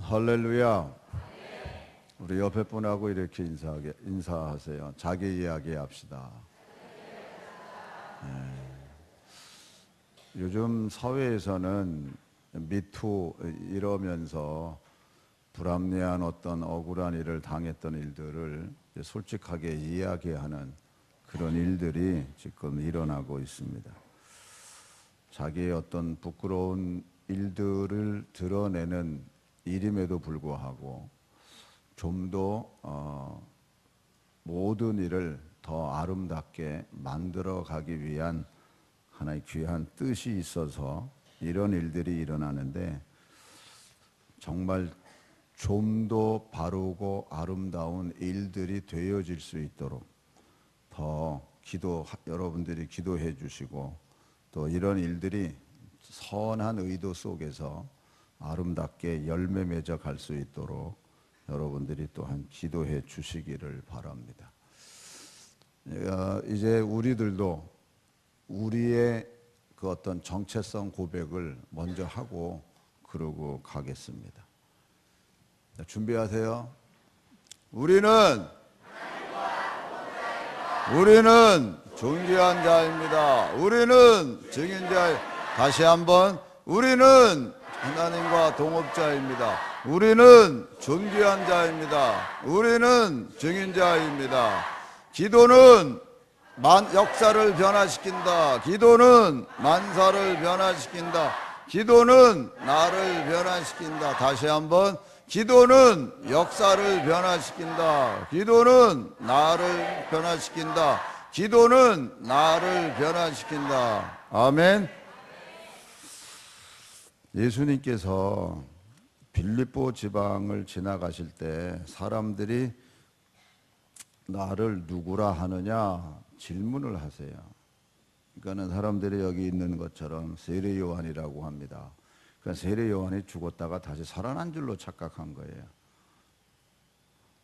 할렐루야. 우리 옆에 분하고 이렇게 인사하세요. 자기 이야기 합시다. 요즘 사회에서는 미투 이러면서 불합리한 어떤 억울한 일을 당했던 일들을 솔직하게 이야기하는 그런 일들이 지금 일어나고 있습니다. 자기의 어떤 부끄러운 일들을 드러내는 일임에도 불구하고 좀 더 모든 일을 더 아름답게 만들어 가기 위한 하나의 귀한 뜻이 있어서 이런 일들이 일어나는데, 정말 좀 더 바르고 아름다운 일들이 되어질 수 있도록 더 여러분들이 기도해 주시고, 또 이런 일들이 선한 의도 속에서 아름답게 열매 맺어 갈 수 있도록 여러분들이 또한 기도해 주시기를 바랍니다. 이제 우리들도 우리의 그 어떤 정체성 고백을 먼저 하고 그러고 가겠습니다. 준비하세요. 우리는 존귀한 자입니다. 우리는 증인자. 다시 한번, 우리는 하나님과 동업자입니다. 우리는 존귀한 자입니다. 우리는 증인자입니다. 기도는 역사를 변화시킨다. 기도는 만사를 변화시킨다. 기도는 나를 변화시킨다. 다시 한번, 기도는 역사를 변화시킨다. 기도는 나를 변화시킨다. 기도는 나를 변화시킨다. 아멘. 예수님께서 빌립보 지방을 지나가실 때 사람들이 나를 누구라 하느냐 질문을 하세요. 그러니까는 사람들이 여기 있는 것처럼 세례 요한이라고 합니다. 그러니까 세례 요한이 죽었다가 다시 살아난 줄로 착각한 거예요.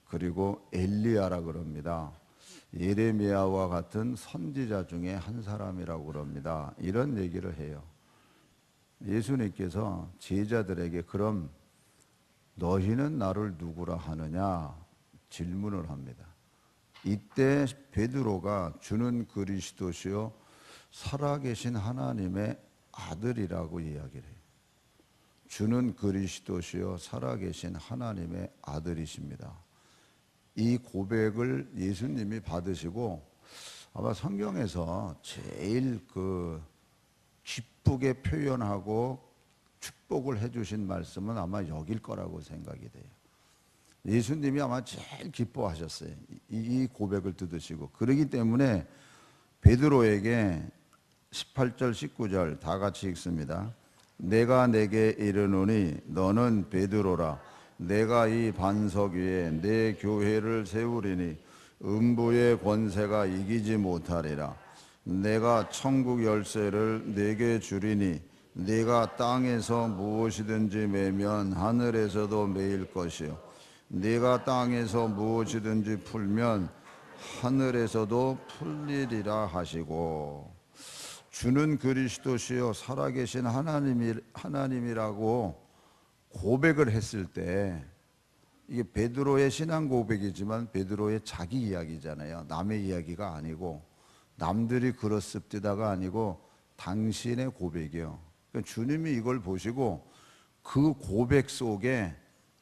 그리고 엘리야라 그럽니다. 예레미야와 같은 선지자 중에 한 사람이라고 그럽니다. 이런 얘기를 해요. 예수님께서 제자들에게 그럼 너희는 나를 누구라 하느냐 질문을 합니다. 이때 베드로가 주는 그리스도시요 살아계신 하나님의 아들이라고 이야기를 해요. 주는 그리스도시요 살아계신 하나님의 아들이십니다. 이 고백을 예수님이 받으시고 아마 성경에서 제일 기쁘게 표현하고 축복을 해주신 말씀은 아마 여길 거라고 생각이 돼요. 예수님이 아마 제일 기뻐하셨어요. 이 고백을 들으시고. 그러기 때문에 베드로에게 18절 19절 다 같이 읽습니다. 내가 내게 이르노니 너는 베드로라. 내가 이 반석 위에 내 교회를 세우리니 음부의 권세가 이기지 못하리라. 내가 천국 열쇠를 네게 주리니 네가 땅에서 무엇이든지 매면 하늘에서도 매일 것이요 네가 땅에서 무엇이든지 풀면 하늘에서도 풀리리라 하시고, 주는 그리스도시요 살아계신 하나님이라고 고백을 했을 때, 이게 베드로의 신앙 고백이지만 베드로의 자기 이야기잖아요. 남의 이야기가 아니고, 남들이 그렇습디다가 아니고 당신의 고백이요. 그러니까 주님이 이걸 보시고 그 고백 속에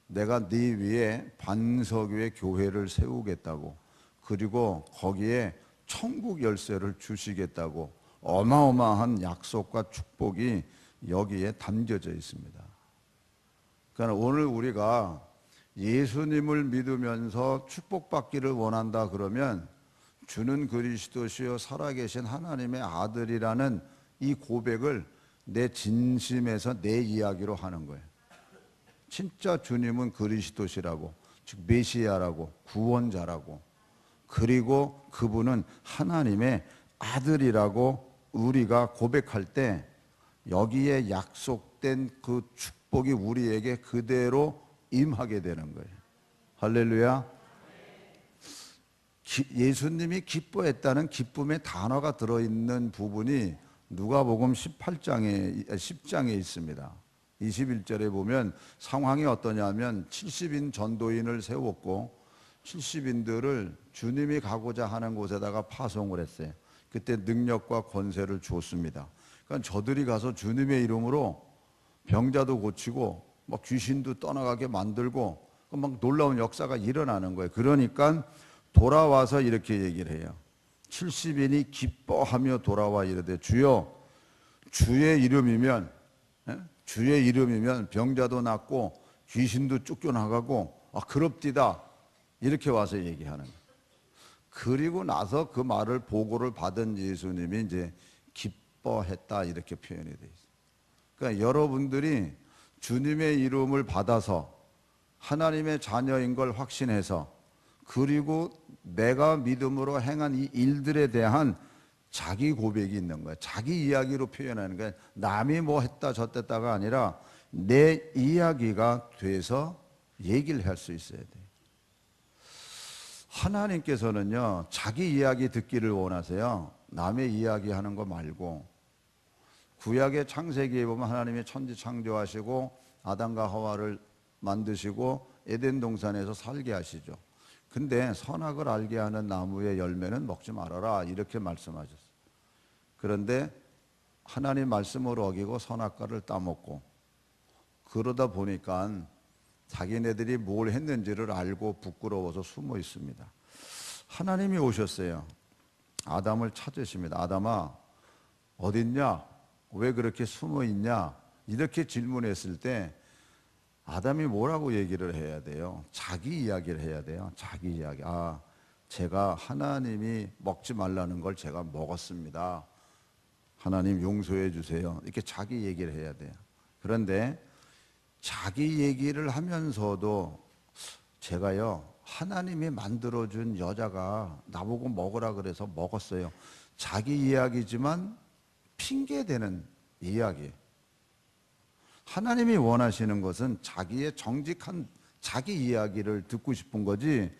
내가 네 위에 반석 위에 교회를 세우겠다고, 그리고 거기에 천국 열쇠를 주시겠다고 어마어마한 약속과 축복이 여기에 담겨져 있습니다. 그러니까 오늘 우리가 예수님을 믿으면서 축복받기를 원한다 그러면 주는 그리스도시요 살아계신 하나님의 아들이라는 이 고백을 내 진심에서 내 이야기로 하는 거예요. 진짜 주님은 그리스도시라고, 즉 메시아라고, 구원자라고, 그리고 그분은 하나님의 아들이라고 우리가 고백할 때 여기에 약속된 그 축복이 우리에게 그대로 임하게 되는 거예요. 할렐루야. 예수님이 기뻐했다는 기쁨의 단어가 들어있는 부분이 누가복음 10장에 있습니다. 21절에 보면 상황이 어떠냐면 70인 전도인을 세웠고 70인들을 주님이 가고자 하는 곳에다가 파송을 했어요. 그때 능력과 권세를 주었습니다. 그러니까 저들이 가서 주님의 이름으로 병자도 고치고 막 귀신도 떠나가게 만들고 막 놀라운 역사가 일어나는 거예요. 그러니까 돌아와서 이렇게 얘기를 해요. 70인이 기뻐하며 돌아와 이르되 주여 주의 이름이면 주의 이름이면 병자도 낫고 귀신도 쫓겨나가고 그럽디다 이렇게 와서 얘기하는 거예요. 그리고 나서 그 말을 보고를 받은 예수님이 이제 기뻐했다 이렇게 표현이 되어 있어요. 그러니까 여러분들이 주님의 이름을 받아서 하나님의 자녀인 걸 확신해서 그리고 내가 믿음으로 행한 이 일들에 대한 자기 고백이 있는 거야. 자기 이야기로 표현하는 거야. 남이 뭐 했다 저랬다가 아니라 내 이야기가 돼서 얘기를 할 수 있어야 돼. 하나님께서는요 자기 이야기 듣기를 원하세요. 남의 이야기하는 거 말고. 구약의 창세기에 보면 하나님이 천지 창조하시고 아담과 하와를 만드시고 에덴 동산에서 살게 하시죠. 근데 선악을 알게 하는 나무의 열매는 먹지 말아라 이렇게 말씀하셨어요. 그런데 하나님 말씀을 어기고 선악과를 따먹고 그러다 보니까 자기네들이 뭘 했는지를 알고 부끄러워서 숨어 있습니다. 하나님이 오셨어요. 아담을 찾으십니다. 아담아 어딨냐? 왜 그렇게 숨어 있냐? 이렇게 질문했을 때 아담이 뭐라고 얘기를 해야 돼요? 자기 이야기를 해야 돼요. 자기 이야기. 제가 하나님이 먹지 말라는 걸 제가 먹었습니다. 하나님 용서해 주세요. 이렇게 자기 얘기를 해야 돼요. 그런데 자기 얘기를 하면서도 제가요 하나님이 만들어준 여자가 나보고 먹으라 그래서 먹었어요. 자기 이야기지만 핑계대는 이야기. 하나님이 원하시는 것은 자기의 정직한 자기 이야기를 듣고 싶은 거지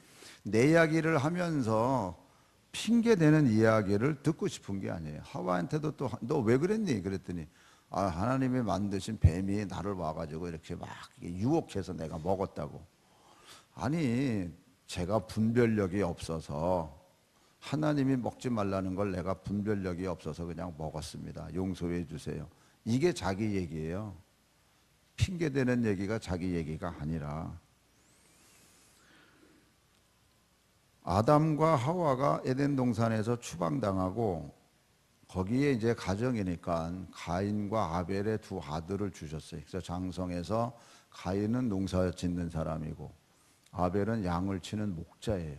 내 이야기를 하면서 핑계대는 이야기를 듣고 싶은 게 아니에요. 하와한테도 또 너 왜 그랬니? 그랬더니 하나님이 만드신 뱀이 나를 와가지고 이렇게 막 유혹해서 내가 먹었다고. 아니 제가 분별력이 없어서 하나님이 먹지 말라는 걸 내가 분별력이 없어서 그냥 먹었습니다. 용서해 주세요. 이게 자기 얘기예요. 핑계대는 얘기가 자기 얘기가 아니라. 아담과 하와가 에덴 동산에서 추방당하고 거기에 이제 가정이니까 가인과 아벨의 두 아들을 주셨어요. 그래서 장성에서 가인은 농사 짓는 사람이고 아벨은 양을 치는 목자예요.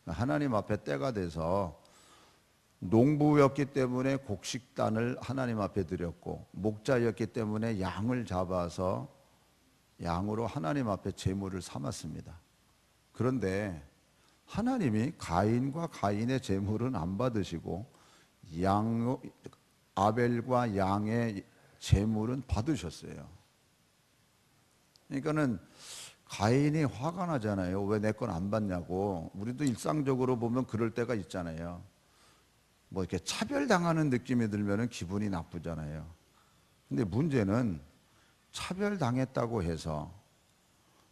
하나님 앞에 때가 돼서 농부였기 때문에 곡식단을 하나님 앞에 드렸고 목자였기 때문에 양을 잡아서 양으로 하나님 앞에 제물을 삼았습니다. 그런데 하나님이 가인과 가인의 제물은 안 받으시고 아벨과 양의 제물은 받으셨어요. 그러니까는 가인이 화가 나잖아요. 왜 내 건 안 받냐고. 우리도 일상적으로 보면 그럴 때가 있잖아요. 뭐 이렇게 차별당하는 느낌이 들면 기분이 나쁘잖아요. 근데 문제는 차별당했다고 해서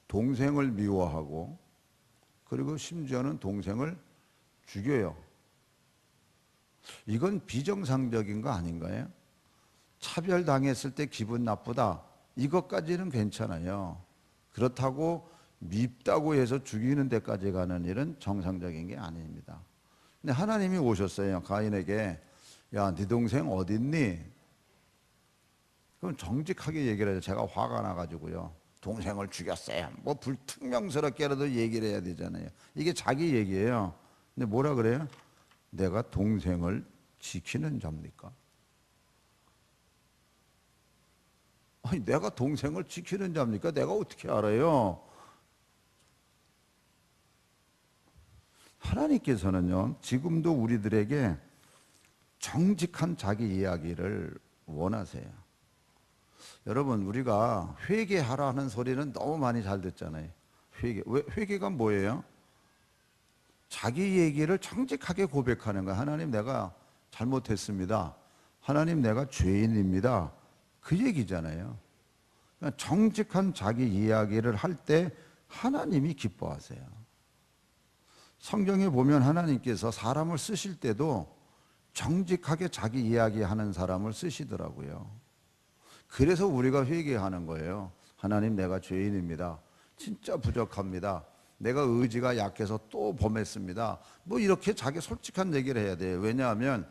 동생을 미워하고 그리고 심지어는 동생을 죽여요. 이건 비정상적인 거 아닌가요? 차별당했을 때 기분 나쁘다. 이것까지는 괜찮아요. 그렇다고 밉다고 해서 죽이는 데까지 가는 일은 정상적인 게 아닙니다. 근데 하나님이 오셨어요. 가인에게 야, 네 동생 어딨니? 그럼 정직하게 얘기를 해요. 제가 화가 나가지고요. 동생을 죽였어요. 뭐 불특명스럽게라도 얘기를 해야 되잖아요. 이게 자기 얘기예요. 근데 뭐라 그래요? 내가 동생을 지키는 자입니까? 아니, 내가 동생을 지키는 자입니까? 내가 어떻게 알아요? 하나님께서는요, 지금도 우리들에게 정직한 자기 이야기를 원하세요. 여러분, 우리가 회개하라는 소리는 너무 많이 잘 듣잖아요. 회개가 뭐예요? 자기 얘기를 정직하게 고백하는 거야. 하나님, 내가 잘못했습니다. 하나님, 내가 죄인입니다. 그 얘기잖아요. 그러니까 정직한 자기 이야기를 할 때 하나님이 기뻐하세요. 성경에 보면 하나님께서 사람을 쓰실 때도 정직하게 자기 이야기하는 사람을 쓰시더라고요. 그래서 우리가 회개하는 거예요. 하나님, 내가 죄인입니다. 진짜 부족합니다. 내가 의지가 약해서 또 범했습니다. 뭐 이렇게 자기 솔직한 얘기를 해야 돼요. 왜냐하면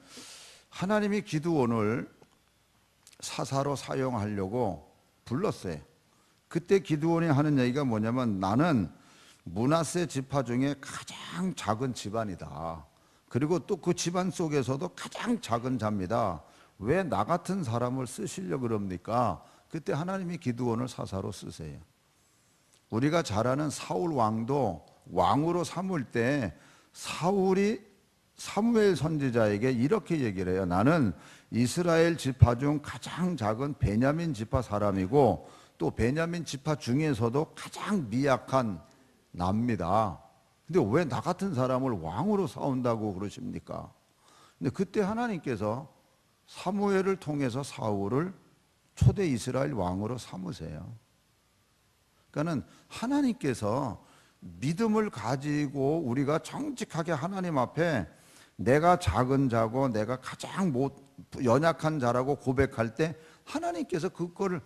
하나님이 기드온을 사사로 사용하려고 불렀어요. 그때 기드온이 하는 얘기가 뭐냐면, 나는 므낫세 지파 중에 가장 작은 집안이다. 그리고 또 그 집안 속에서도 가장 작은 자입니다. 왜 나 같은 사람을 쓰시려고 그럽니까? 그때 하나님이 기드온을 사사로 쓰세요. 우리가 잘 아는 사울 왕도 왕으로 삼을 때 사울이 사무엘 선지자에게 이렇게 얘기를 해요. 나는 이스라엘 지파 중 가장 작은 베냐민 지파 사람이고 또 베냐민 지파 중에서도 가장 미약한 납니다. 근데 왜 나 같은 사람을 왕으로 세운다고 그러십니까? 근데 그때 하나님께서 사무엘을 통해서 사울을 초대 이스라엘 왕으로 삼으세요. 그러니까는 하나님께서 믿음을 가지고 우리가 정직하게 하나님 앞에 내가 작은 자고 내가 가장 연약한 자라고 고백할 때 하나님께서 그거를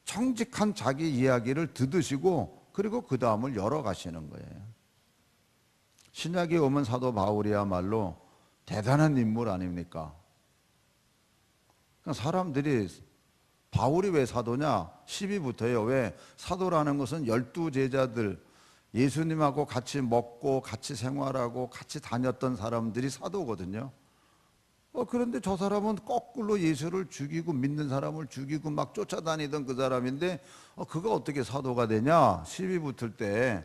정직한 자기 이야기를 들으시고 그리고 그 다음을 열어가시는 거예요. 신약에 오면 사도 바울이야말로 대단한 인물 아닙니까? 그러니까 사람들이 바울이 왜 사도냐? 10위부터요. 왜? 사도라는 것은 12제자들, 예수님하고 같이 먹고 같이 생활하고 같이 다녔던 사람들이 사도거든요. 그런데 저 사람은 거꾸로 예수를 죽이고 믿는 사람을 죽이고 막 쫓아다니던 그 사람인데 그가 어떻게 사도가 되냐? 시비 붙을 때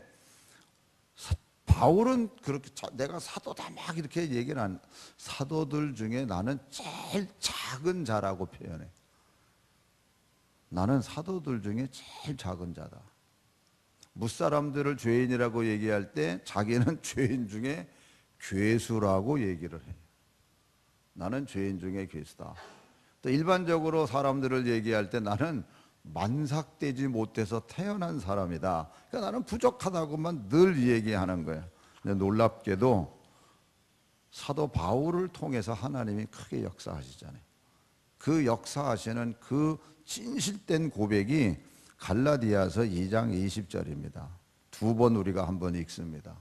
바울은 그렇게 내가 사도다 막 이렇게 얘기를 안, 사도들 중에 나는 제일 작은 자라고 표현해. 나는 사도들 중에 제일 작은 자다. 무사람들을 죄인이라고 얘기할 때 자기는 죄인 중에 괴수라고 얘기를 해요. 나는 죄인 중에 괴수다. 또 일반적으로 사람들을 얘기할 때 나는 만삭되지 못해서 태어난 사람이다. 그러니까 나는 부족하다고만 늘 얘기하는 거예요. 근데 놀랍게도 사도 바울을 통해서 하나님이 크게 역사하시잖아요. 그 역사하시는 그 진실된 고백이 갈라디아서 2장 20절입니다. 두 번 우리가 한번 읽습니다.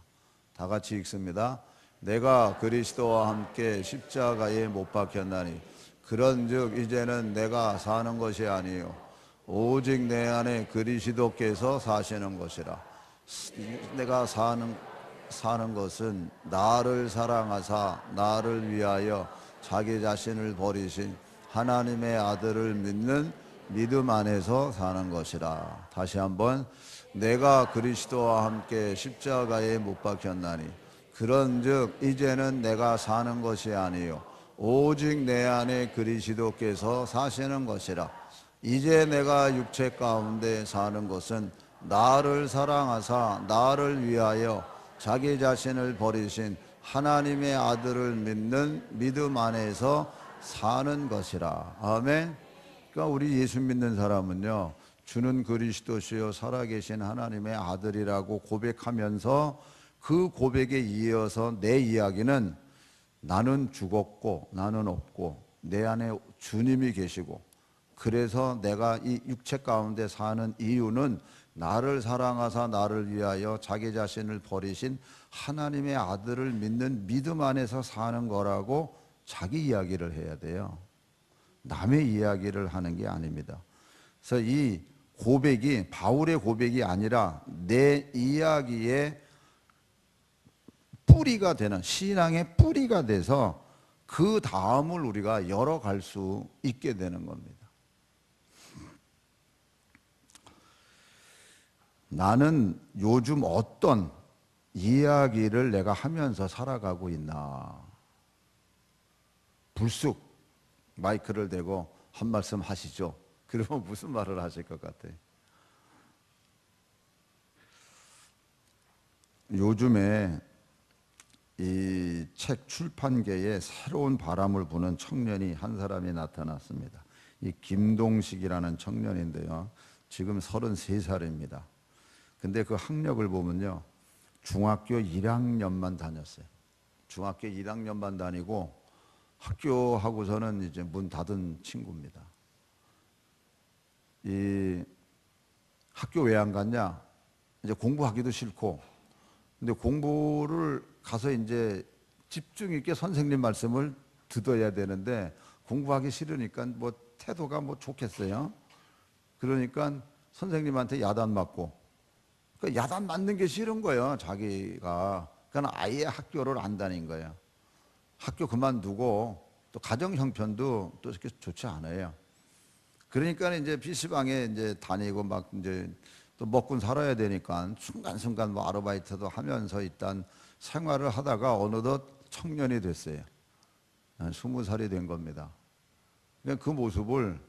다 같이 읽습니다. 내가 그리스도와 함께 십자가에 못 박혔나니 그런즉 이제는 내가 사는 것이 아니요 오직 내 안에 그리스도께서 사시는 것이라. 내가 사는 것은 나를 사랑하사 나를 위하여 자기 자신을 버리신 하나님의 아들을 믿는 믿음 안에서 사는 것이라. 다시 한번, 내가 그리스도와 함께 십자가에 못 박혔나니 그런즉 이제는 내가 사는 것이 아니요 오직 내 안에 그리스도께서 사시는 것이라. 이제 내가 육체 가운데 사는 것은 나를 사랑하사 나를 위하여 자기 자신을 버리신 하나님의 아들을 믿는 믿음 안에서 사는 것이라. 아멘. 그러니까 우리 예수 믿는 사람은요, 주는 그리스도시요 살아계신 하나님의 아들이라고 고백하면서 그 고백에 이어서 내 이야기는 나는 죽었고 나는 없고 내 안에 주님이 계시고 그래서 내가 이 육체 가운데 사는 이유는 나를 사랑하사 나를 위하여 자기 자신을 버리신 하나님의 아들을 믿는 믿음 안에서 사는 거라고 자기 이야기를 해야 돼요. 남의 이야기를 하는 게 아닙니다. 그래서 이 고백이 바울의 고백이 아니라 내 이야기의 뿌리가 되는, 신앙의 뿌리가 돼서 그 다음을 우리가 열어갈 수 있게 되는 겁니다. 나는 요즘 어떤 이야기를 내가 하면서 살아가고 있나? 불쑥 마이크를 대고 한 말씀 하시죠. 그러면 무슨 말을 하실 것 같아요? 요즘에 이 책 출판계에 새로운 바람을 부는 청년이 한 사람이 나타났습니다. 이 김동식이라는 청년인데요, 지금 33살입니다. 근데 그 학력을 보면요. 중학교 1학년만 다녔어요. 중학교 1학년만 다니고 학교하고서는 이제 문 닫은 친구입니다. 이 학교 왜 안 갔냐? 이제 공부하기도 싫고, 근데 공부를 가서 이제 집중 있게 선생님 말씀을 듣어야 되는데 공부하기 싫으니까 뭐 태도가 뭐 좋겠어요. 그러니까 선생님한테 야단 맞고, 그 야단 맞는 게 싫은 거예요, 자기가. 그러니까 아예 학교를 안 다닌 거예요. 학교 그만두고 또 가정 형편도 또 이렇게 좋지 않아요. 그러니까 이제 PC방에 이제 다니고 막 이제 또 먹고 살아야 되니까 순간순간 뭐 아르바이트도 하면서 일단 생활을 하다가 어느덧 청년이 됐어요. 한 20살이 된 겁니다. 그러니까 그 모습을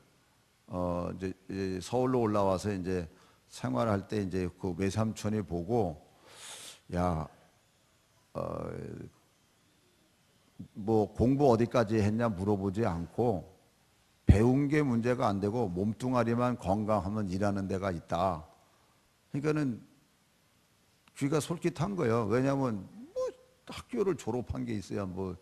이제 서울로 올라와서 이제 생활할 때 이제 그 외삼촌이 보고, 야, 뭐 공부 어디까지 했냐 물어보지 않고 배운 게 문제가 안 되고 몸뚱아리만 건강하면 일하는 데가 있다. 그러니까는 귀가 솔깃한 거예요. 왜냐하면 뭐 학교를 졸업한 게 있어야 뭐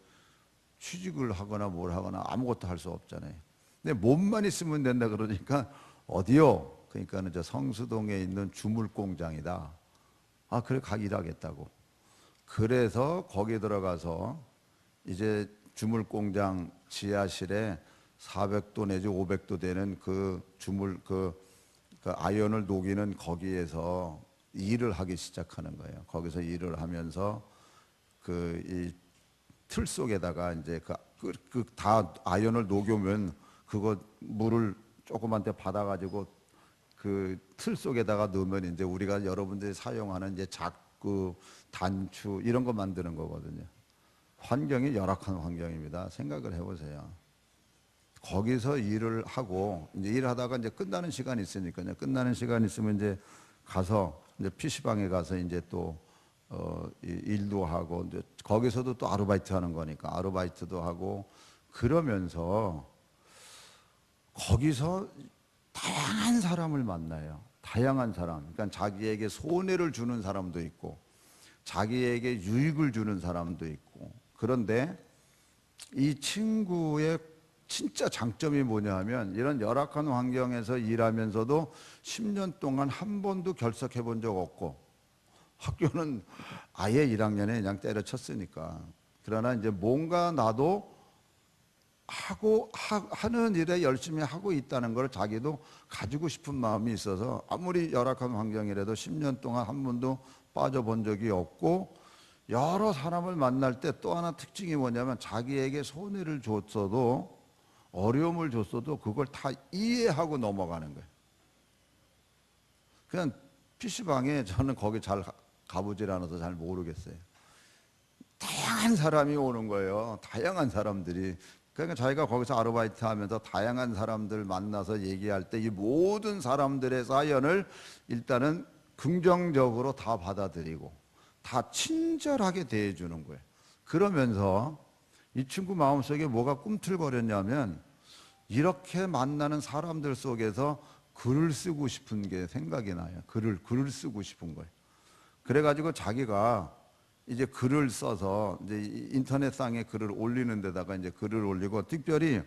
취직을 하거나 뭘 하거나 아무것도 할 수 없잖아요. 근데 몸만 있으면 된다 그러니까 어디요? 그러니까는 저 성수동에 있는 주물 공장이다. 아, 그래 가 일하겠다고. 그래서 거기 들어가서 이제 주물 공장 지하실에 400도 내지 500도 되는 그 주물 그 아연을 녹이는 거기에서 일을 하기 시작하는 거예요. 거기서 일을 하면서 그 이 틀 속에다가 이제 그 다 아연을 녹여면 그거 물을 조그만 데 받아가지고 그 틀 속에다가 넣으면 이제 우리가 여러분들이 사용하는 이제 그 단추 이런 거 만드는 거거든요. 환경이 열악한 환경입니다. 생각을 해보세요. 거기서 일을 하고 이제 일하다가 이제 끝나는 시간이 있으니까요. 끝나는 시간 있으면 이제 가서 이제 PC방에 가서 이제 또 일도 하고 이제 거기서도 또 아르바이트 하는 거니까 아르바이트도 하고 그러면서 거기서 다양한 사람을 만나요. 다양한 사람. 그러니까 자기에게 손해를 주는 사람도 있고 자기에게 유익을 주는 사람도 있고. 그런데 이 친구의 진짜 장점이 뭐냐 하면 이런 열악한 환경에서 일하면서도 10년 동안 한 번도 결석해 본 적 없고 학교는 아예 1학년에 그냥 때려쳤으니까. 그러나 이제 뭔가 나도 하는 일에 열심히 하고 있다는 걸 자기도 가지고 싶은 마음이 있어서 아무리 열악한 환경이라도 10년 동안 한 번도 빠져본 적이 없고 여러 사람을 만날 때 또 하나 특징이 뭐냐면 자기에게 손해를 줬어도 어려움을 줬어도 그걸 다 이해하고 넘어가는 거예요. 그냥 PC방에 저는 거기 잘 가보질 않아서 잘 모르겠어요. 다양한 사람이 오는 거예요. 다양한 사람들이. 그러니까 자기가 거기서 아르바이트 하면서 다양한 사람들 만나서 얘기할 때 이 모든 사람들의 사연을 일단은 긍정적으로 다 받아들이고 다 친절하게 대해주는 거예요. 그러면서 이 친구 마음속에 뭐가 꿈틀거렸냐면 이렇게 만나는 사람들 속에서 글을 쓰고 싶은 게 생각이 나요. 글을 쓰고 싶은 거예요. 그래가지고 자기가 이제 글을 써서 이제 인터넷상에 글을 올리는 데다가 이제 글을 올리고 특별히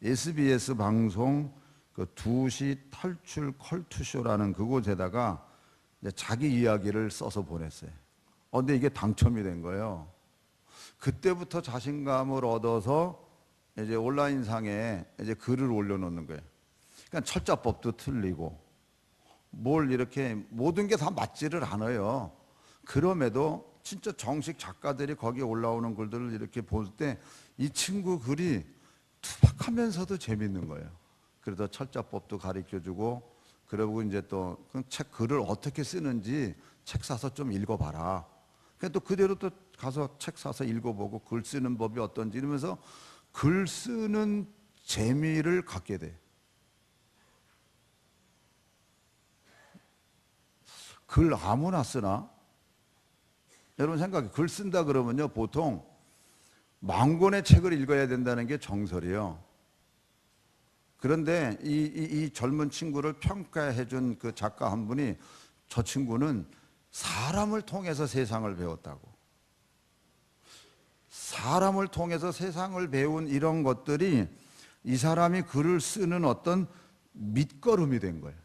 SBS 방송 그 2시 탈출 컬투쇼라는 그곳에다가 이제 자기 이야기를 써서 보냈어요. 근데 이게 당첨이 된 거예요. 그때부터 자신감을 얻어서 이제 온라인상에 이제 글을 올려놓는 거예요. 그러니까 철자법도 틀리고 뭘 이렇게 모든 게 다 맞지를 않아요. 그럼에도 진짜 정식 작가들이 거기에 올라오는 글들을 이렇게 볼 때 이 친구 글이 투박하면서도 재밌는 거예요. 그래서 철자법도 가르쳐주고 그리고 이제 또 책 글을 어떻게 쓰는지 책 사서 좀 읽어봐라. 그러니까 또 그대로 또 가서 책 사서 읽어보고 글 쓰는 법이 어떤지 이러면서 글 쓰는 재미를 갖게 돼. 글 아무나 쓰나? 여러분 생각해. 글 쓴다 그러면요 보통 10,000권의 책을 읽어야 된다는 게 정설이에요. 그런데 이 젊은 친구를 평가해 준 그 작가 한 분이 저 친구는 사람을 통해서 세상을 배웠다고. 사람을 통해서 세상을 배운 이런 것들이 이 사람이 글을 쓰는 어떤 밑거름이 된 거예요.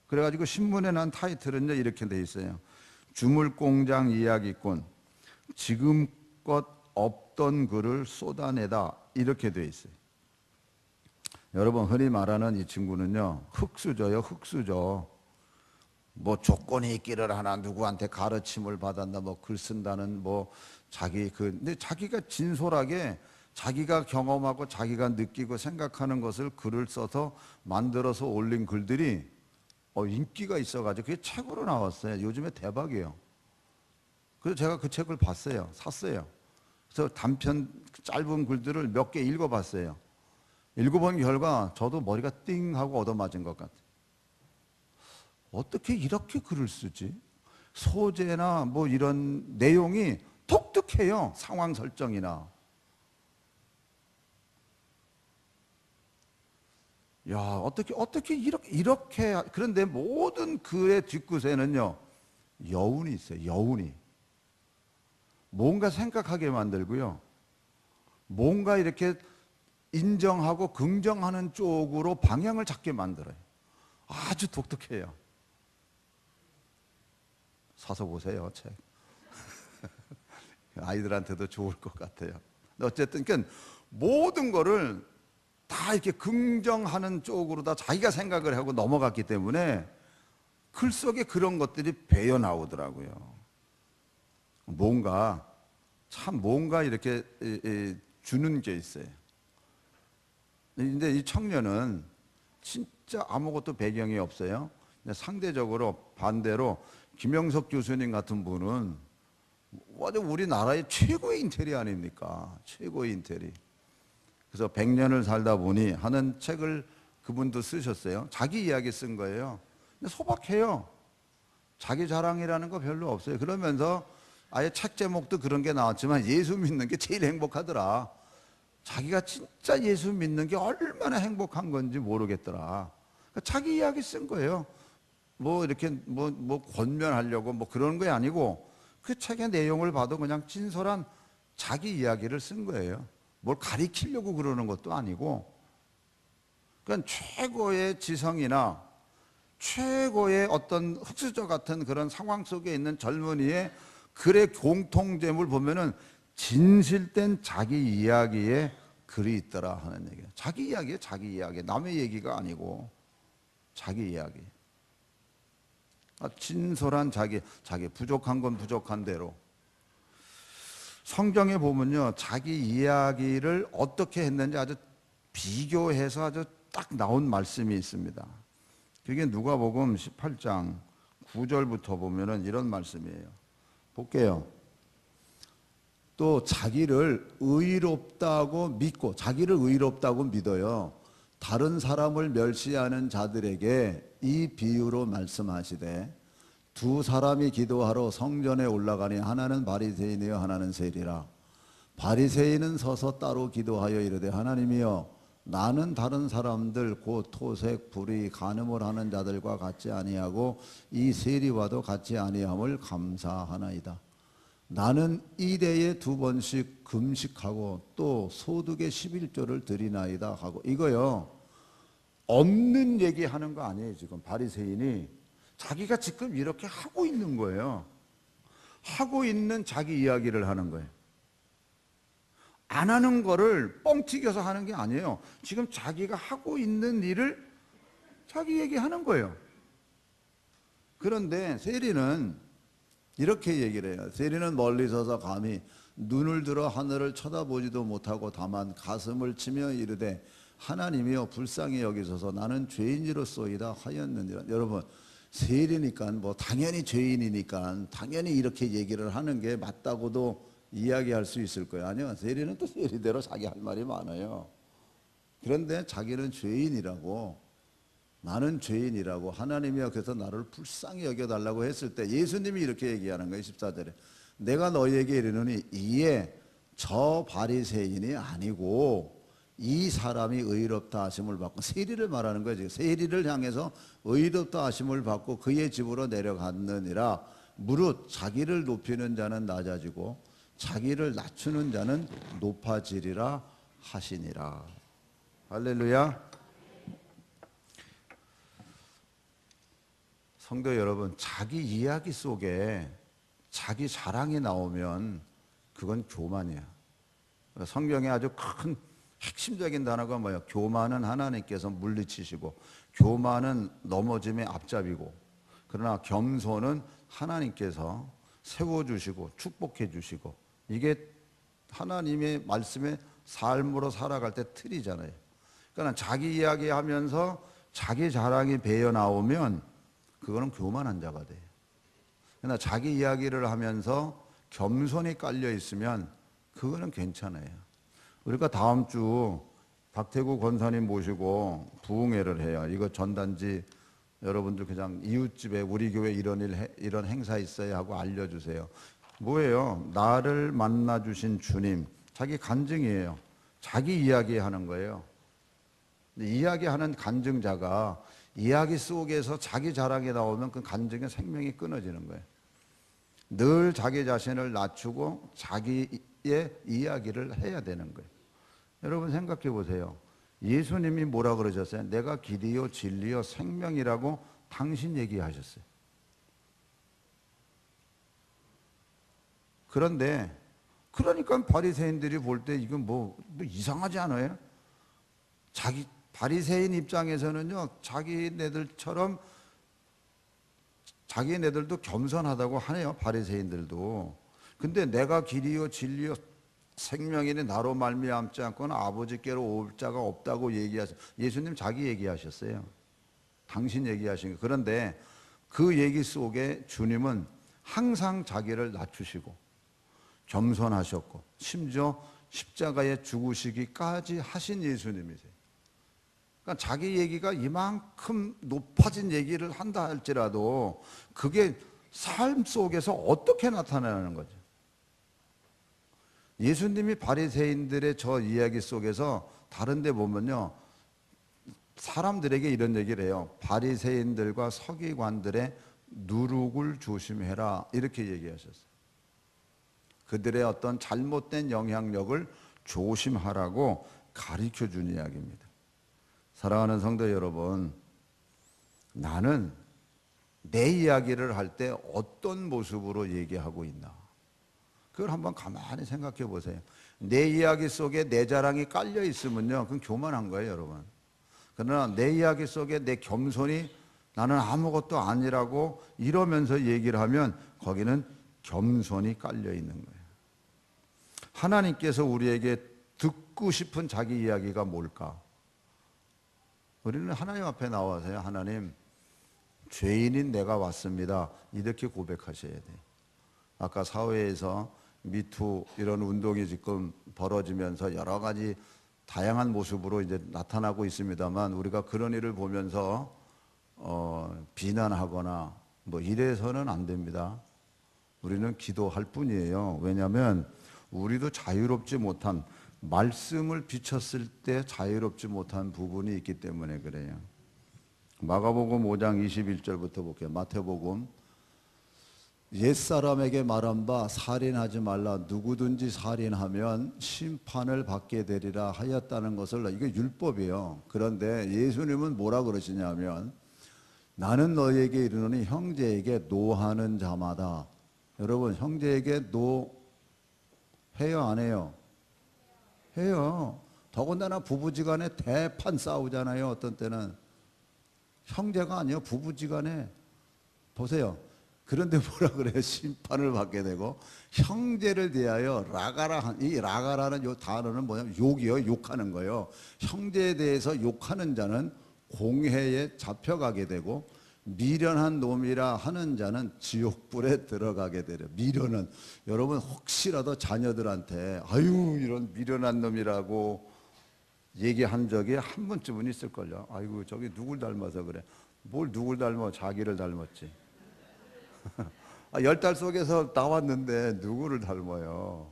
그래가지고 신문에 난 타이틀은 이렇게 돼 있어요. 주물공장 이야기꾼, 지금껏 없던 글을 쏟아내다, 이렇게 돼 있어요. 여러분, 흔히 말하는 이 친구는요, 흙수저요, 흙수저. 뭐 조건이 있기를 하나, 누구한테 가르침을 받았나, 뭐 글 쓴다는 뭐 근데 자기가 진솔하게 자기가 경험하고 자기가 느끼고 생각하는 것을 글을 써서 만들어서 올린 글들이 인기가 있어가지고 그게 책으로 나왔어요. 요즘에 대박이에요. 그래서 제가 그 책을 봤어요. 샀어요. 그래서 단편 짧은 글들을 몇 개 읽어봤어요. 읽어본 결과 저도 머리가 띵 하고 얻어맞은 것 같아요. 어떻게 이렇게 글을 쓰지? 소재나 뭐 이런 내용이 독특해요. 상황 설정이나. 야, 어떻게 이렇게 그런데 모든 글의 뒷구세는요, 여운이 있어요. 여운이. 뭔가 생각하게 만들고요. 뭔가 이렇게 인정하고 긍정하는 쪽으로 방향을 잡게 만들어요. 아주 독특해요. 사서 보세요, 책. 아이들한테도 좋을 것 같아요. 어쨌든 그러니까 모든 거를 다 이렇게 긍정하는 쪽으로 다 자기가 생각을 하고 넘어갔기 때문에 글 속에 그런 것들이 배어 나오더라고요. 뭔가 이렇게 주는 게 있어요. 근데 이 청년은 진짜 아무것도 배경이 없어요. 상대적으로 반대로 김영석 교수님 같은 분은 완전 우리나라의 최고의 인테리 아닙니까? 최고의 인테리. 그래서 100년을 살다 보니 하는 책을 그분도 쓰셨어요. 자기 이야기 쓴 거예요. 근데 소박해요. 자기 자랑이라는 거 별로 없어요. 그러면서 아예 책 제목도 그런 게 나왔지만 예수 믿는 게 제일 행복하더라. 자기가 진짜 예수 믿는 게 얼마나 행복한 건지 모르겠더라. 그러니까 자기 이야기 쓴 거예요. 뭐 이렇게 뭐 권면하려고 뭐 그런 게 아니고 그 책의 내용을 봐도 그냥 진솔한 자기 이야기를 쓴 거예요. 뭘 가리키려고 그러는 것도 아니고. 그러니까 최고의 지성이나 최고의 어떤 흑수저 같은 그런 상황 속에 있는 젊은이의 글의 공통점을 보면은 진실된 자기 이야기에 글이 있더라 하는 얘기예요. 자기 이야기에 자기 이야기, 남의 얘기가 아니고 자기 이야기. 진솔한 자기 부족한 건 부족한 대로. 성경에 보면요, 자기 이야기를 어떻게 했는지 아주 비교해서 아주 딱 나온 말씀이 있습니다. 그게 누가복음 18장 9절부터 보면은 이런 말씀이에요. 볼게요. 또 자기를 의롭다고 믿고, 자기를 의롭다고 믿어요. 다른 사람을 멸시하는 자들에게 이 비유로 말씀하시되, 두 사람이 기도하러 성전에 올라가니 하나는 바리새인이요 하나는 세리라. 바리새인은 서서 따로 기도하여 이르되, 하나님이여, 나는 다른 사람들 곧 토색, 불의, 간음을 하는 자들과 같지 아니하고 이 세리와도 같지 아니함을 감사하나이다. 나는 일해에 2번씩 금식하고 또 소득의 11조를 드리나이다 하고. 이거요, 없는 얘기하는 거 아니에요. 지금 바리새인이 자기가 지금 이렇게 하고 있는 거예요. 하고 있는 자기 이야기를 하는 거예요. 안 하는 거를 뻥튀겨서 하는 게 아니에요. 지금 자기가 하고 있는 일을 자기 얘기하는 거예요. 그런데 세리는 이렇게 얘기를 해요. 세리는 멀리 서서 감히 눈을 들어 하늘을 쳐다보지도 못하고 다만 가슴을 치며 이르되, 하나님이여, 불쌍히 여기소서, 나는 죄인이로소이다 하였느니라. 여러분, 세리니까 뭐 당연히 죄인이니까 당연히 이렇게 얘기를 하는 게 맞다고도 이야기할 수 있을 거예요. 아니요, 세리는 또 세리대로 자기 할 말이 많아요. 그런데 자기는 죄인이라고, 나는 죄인이라고, 하나님이여 그래서 나를 불쌍히 여겨달라고 했을 때 예수님이 이렇게 얘기하는 거예요. 14절에 내가 너희에게 이르노니 이에 저 바리새인이 아니고 이 사람이 의롭다 하심을 받고, 세리를 말하는 거지. 세리를 향해서 의롭다 하심을 받고 그의 집으로 내려갔느니라. 무릇 자기를 높이는 자는 낮아지고 자기를 낮추는 자는 높아지리라 하시니라. 할렐루야. 성도 여러분, 자기 이야기 속에 자기 자랑이 나오면 그건 교만이야. 성경에 아주 큰 핵심적인 단어가 뭐예요? 교만은 하나님께서 물리치시고, 교만은 넘어짐의 앞잡이고, 그러나 겸손은 하나님께서 세워주시고 축복해 주시고, 이게 하나님의 말씀의 삶으로 살아갈 때 틀이잖아요. 그러니까 자기 이야기하면서 자기 자랑이 배어 나오면 그거는 교만한 자가 돼요. 그러나 자기 이야기를 하면서 겸손이 깔려 있으면 그거는 괜찮아요. 우리가 다음 주 박태구 권사님 모시고 부흥회를 해요. 이거 전단지 여러분들 그냥 이웃집에 우리 교회 이런 행사 있어야 하고 알려주세요. 뭐예요? 나를 만나주신 주님, 자기 간증이에요. 자기 이야기하는 거예요. 이야기하는 간증자가 이야기 속에서 자기 자랑이 나오면 그 간증의 생명이 끊어지는 거예요. 늘 자기 자신을 낮추고 자기의 이야기를 해야 되는 거예요. 여러분 생각해 보세요. 예수님이 뭐라 그러셨어요? 내가 길이요 진리요 생명이라고 당신 얘기하셨어요. 그런데 그러니까 바리새인들이 볼 때 이건 뭐 이상하지 않아요? 바리새인 입장에서는요, 자기네들도 겸손하다고 하네요, 바리새인들도. 근데 내가 길이요 진리요 생명이니 나로 말미암지 않고는 아버지께로 올 자가 없다고 얘기하셨어요. 예수님 자기 얘기하셨어요. 당신 얘기하신 거. 그런데 그 얘기 속에 주님은 항상 자기를 낮추시고 겸손하셨고 심지어 십자가에 죽으시기까지 하신 예수님이세요. 그러니까 자기 얘기가 이만큼 높아진 얘기를 한다 할지라도 그게 삶 속에서 어떻게 나타나는 거죠? 예수님이 바리새인들의 저 이야기 속에서 다른 데 보면요, 사람들에게 이런 얘기를 해요. 바리새인들과 서기관들의 누룩을 조심해라, 이렇게 얘기하셨어요. 그들의 어떤 잘못된 영향력을 조심하라고 가르쳐 준 이야기입니다. 사랑하는 성도 여러분, 나는 내 이야기를 할 때 어떤 모습으로 얘기하고 있나? 그걸 한번 가만히 생각해 보세요. 내 이야기 속에 내 자랑이 깔려 있으면요, 그건 교만한 거예요, 여러분. 그러나 내 이야기 속에 내 겸손이 나는 아무것도 아니라고 이러면서 얘기를 하면 거기는 겸손이 깔려 있는 거예요. 하나님께서 우리에게 듣고 싶은 자기 이야기가 뭘까? 우리는 하나님 앞에 나와서요, 하나님, 죄인인 내가 왔습니다, 이렇게 고백하셔야 돼요. 아까 사회에서 미투 이런 운동이 지금 벌어지면서 여러 가지 다양한 모습으로 이제 나타나고 있습니다만, 우리가 그런 일을 보면서 비난하거나 뭐 이래서는 안 됩니다. 우리는 기도할 뿐이에요. 왜냐하면 우리도 자유롭지 못한, 말씀을 비췄을 때 자유롭지 못한 부분이 있기 때문에 그래요. 마가복음 5장 21절부터 볼게요. 마태복음. 옛사람에게 말한 바 살인하지 말라, 누구든지 살인하면 심판을 받게 되리라 하였다는 것을, 이게 율법이에요. 그런데 예수님은 뭐라 그러시냐면, 나는 너희에게 이르노니 형제에게 노하는 자마다, 여러분 형제에게 노 해요 안 해요? 해요. 더군다나 부부지간에 대판 싸우잖아요. 어떤 때는 형제가 아니에요, 부부지간에. 보세요. 그런데 뭐라 그래요? 심판을 받게 되고, 형제를 대하여 라가라, 이 라가라는 요 단어는 뭐냐면 욕이요, 욕하는 거예요. 형제에 대해서 욕하는 자는 공회에 잡혀가게 되고, 미련한 놈이라 하는 자는 지옥불에 들어가게 되려. 미련은, 여러분 혹시라도 자녀들한테 아유 이런 미련한 놈이라고 얘기한 적이 한 번쯤은 있을걸요. 아이고 저기 누굴 닮아서 그래. 뭘 누굴 닮아, 자기를 닮았지. 10달 속에서 나왔는데 누구를 닮아요.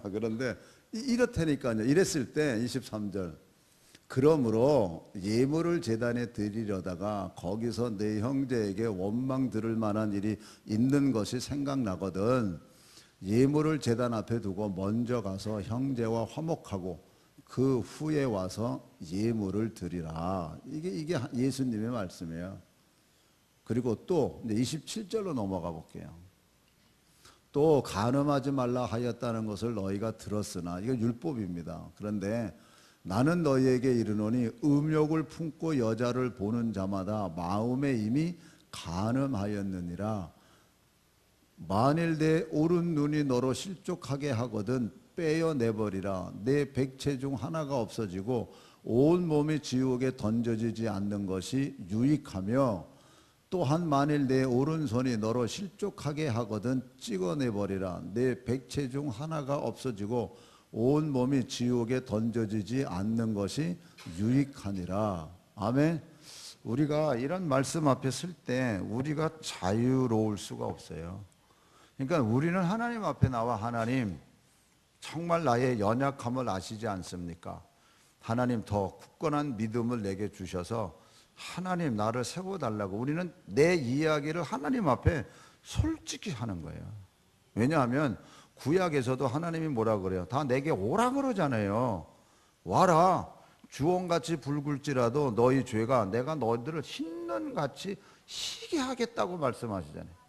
그런데 이렇다니까요. 이랬을 때 23절. 그러므로 예물을 제단에 드리려다가 거기서 내 형제에게 원망 들을 만한 일이 있는 것이 생각나거든 예물을 제단 앞에 두고 먼저 가서 형제와 화목하고 그 후에 와서 예물을 드리라. 이게 예수님의 말씀이에요. 그리고 또 이제 27절로 넘어가 볼게요. 또 간음하지 말라 하였다는 것을 너희가 들었으나 이거 율법입니다. 그런데 나는 너희에게 이르노니 음욕을 품고 여자를 보는 자마다 마음에 이미 간음하였느니라. 만일 내 오른 눈이 너로 실족하게 하거든 빼어내버리라. 내 백체 중 하나가 없어지고 온 몸이 지옥에 던져지지 않는 것이 유익하며 또한 만일 내 오른손이 너로 실족하게 하거든 찍어내버리라. 내 백체 중 하나가 없어지고 온 몸이 지옥에 던져지지 않는 것이 유익하니라. 아멘. 우리가 이런 말씀 앞에 설 때 우리가 자유로울 수가 없어요. 그러니까 우리는 하나님 앞에 나와 하나님 정말 나의 연약함을 아시지 않습니까? 하나님 더 굳건한 믿음을 내게 주셔서 하나님 나를 세워달라고 우리는 내 이야기를 하나님 앞에 솔직히 하는 거예요. 왜냐하면 구약에서도 하나님이 뭐라 그래요? 다 내게 오라 그러잖아요. 와라. 주홍같이 붉을지라도 너희 죄가 내가 너희들을 흰눈같이 희게 하겠다고 말씀하시잖아요.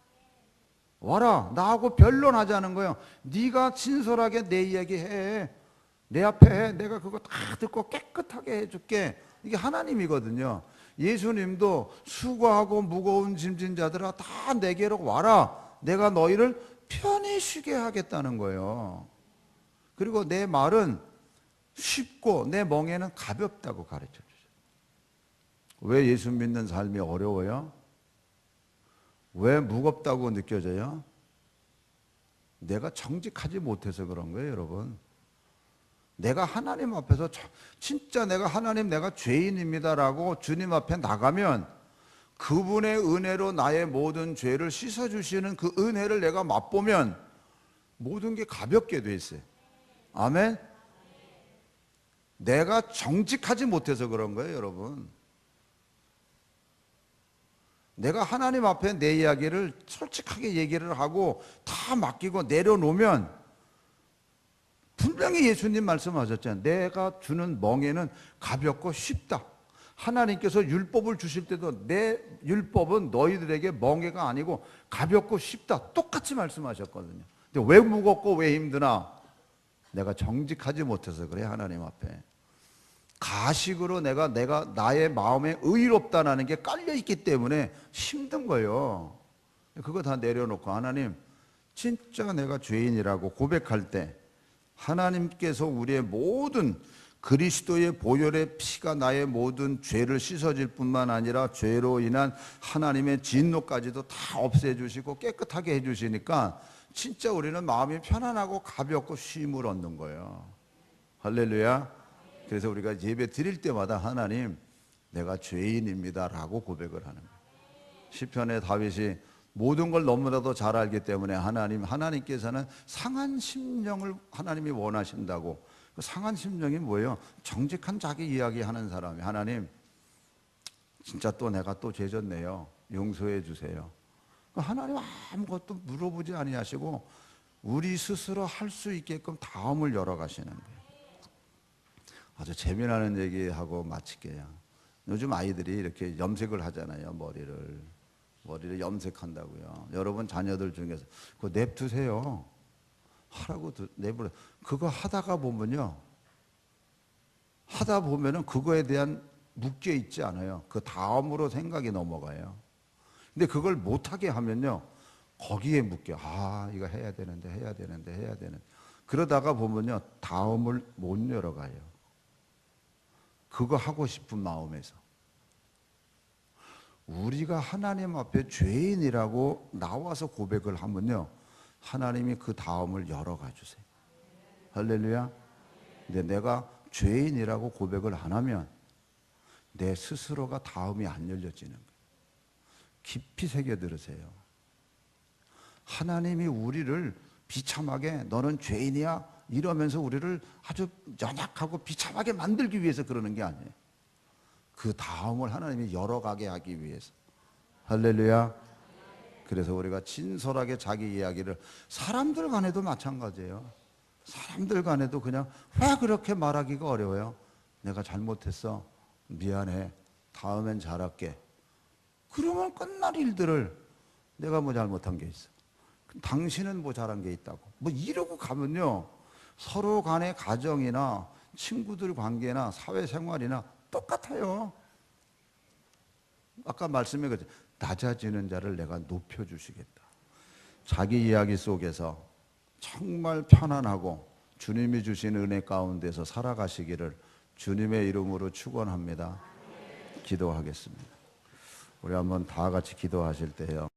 와라. 나하고 변론하자는 거예요. 네가 진솔하게 내 이야기 해. 내 앞에 해. 내가 그거 다 듣고 깨끗하게 해줄게. 이게 하나님이거든요. 예수님도 수고하고 무거운 짐진 자들아 다 내게로 와라. 내가 너희를 편히 쉬게 하겠다는 거예요. 그리고 내 말은 쉽고 내 멍에는 가볍다고 가르쳐 주죠. 왜 예수 믿는 삶이 어려워요? 왜 무겁다고 느껴져요? 내가 정직하지 못해서 그런 거예요, 여러분. 내가 하나님 앞에서 진짜 내가 하나님 내가 죄인입니다라고 주님 앞에 나가면 그분의 은혜로 나의 모든 죄를 씻어주시는 그 은혜를 내가 맛보면 모든 게 가볍게 돼 있어요. 아멘? 내가 정직하지 못해서 그런 거예요, 여러분. 내가 하나님 앞에 내 이야기를 솔직하게 얘기를 하고 다 맡기고 내려놓으면 분명히 예수님 말씀하셨잖아요. 내가 주는 멍에는 가볍고 쉽다. 하나님께서 율법을 주실 때도 내 율법은 너희들에게 멍에가 아니고 가볍고 쉽다. 똑같이 말씀하셨거든요. 근데 왜 무겁고 왜 힘드나? 내가 정직하지 못해서 그래, 하나님 앞에. 가식으로 내가 나의 마음에 의롭다라는 게 깔려있기 때문에 힘든 거예요. 그거 다 내려놓고 하나님 진짜 내가 죄인이라고 고백할 때 하나님께서 우리의 모든 그리스도의 보혈의 피가 나의 모든 죄를 씻어질 뿐만 아니라 죄로 인한 하나님의 진노까지도 다 없애주시고 깨끗하게 해주시니까 진짜 우리는 마음이 편안하고 가볍고 쉼을 얻는 거예요. 할렐루야. 그래서 우리가 예배 드릴 때마다 하나님 내가 죄인입니다 라고 고백을 하는 거예요. 시편의 다윗이 모든 걸 너무나도 잘 알기 때문에 하나님께서는 상한 심령을 하나님이 원하신다고. 그 상한 심령이 뭐예요? 정직한 자기 이야기 하는 사람이 하나님 진짜 또 내가 또 죄졌네요. 용서해 주세요. 하나님 아무것도 물어보지 아니하시고 우리 스스로 할 수 있게끔 다음을 열어가시는 거예요. 아주 재미나는 얘기하고 마칠게요. 요즘 아이들이 이렇게 염색을 하잖아요. 머리를 염색한다고요. 여러분 자녀들 중에서 그거 냅두세요. 하라고 내버려. 그거 하다가 보면요. 하다 보면은 그거에 대한 묶여 있지 않아요. 그 다음으로 생각이 넘어가요. 근데 그걸 못하게 하면요. 거기에 묶여. 아, 이거 해야 되는데. 그러다가 보면요. 다음을 못 열어가요. 그거 하고 싶은 마음에서. 우리가 하나님 앞에 죄인이라고 나와서 고백을 하면요. 하나님이 그 다음을 열어가 주세요. 할렐루야. 근데 내가 죄인이라고 고백을 안 하면 내 스스로가 다음이 안 열려지는 거예요. 깊이 새겨 들으세요. 하나님이 우리를 비참하게 너는 죄인이야 이러면서 우리를 아주 연약하고 비참하게 만들기 위해서 그러는 게 아니에요. 그 다음을 하나님이 열어가게 하기 위해서. 할렐루야. 그래서 우리가 진솔하게 자기 이야기를, 사람들 간에도 마찬가지예요. 사람들 간에도 그냥 왜 그렇게 말하기가 어려워요? 내가 잘못했어, 미안해, 다음엔 잘할게. 그러면 끝날 일들을 내가 뭐 잘못한 게 있어, 당신은 뭐 잘한 게 있다고, 뭐 이러고 가면요, 서로 간의 가정이나 친구들 관계나 사회생활이나 똑같아요. 아까 말씀해 그랬죠. 낮아지는 자를 내가 높여주시겠다. 자기 이야기 속에서 정말 편안하고 주님이 주신 은혜 가운데서 살아가시기를 주님의 이름으로 축원합니다. 기도하겠습니다. 우리 한번 다 같이 기도하실 때요,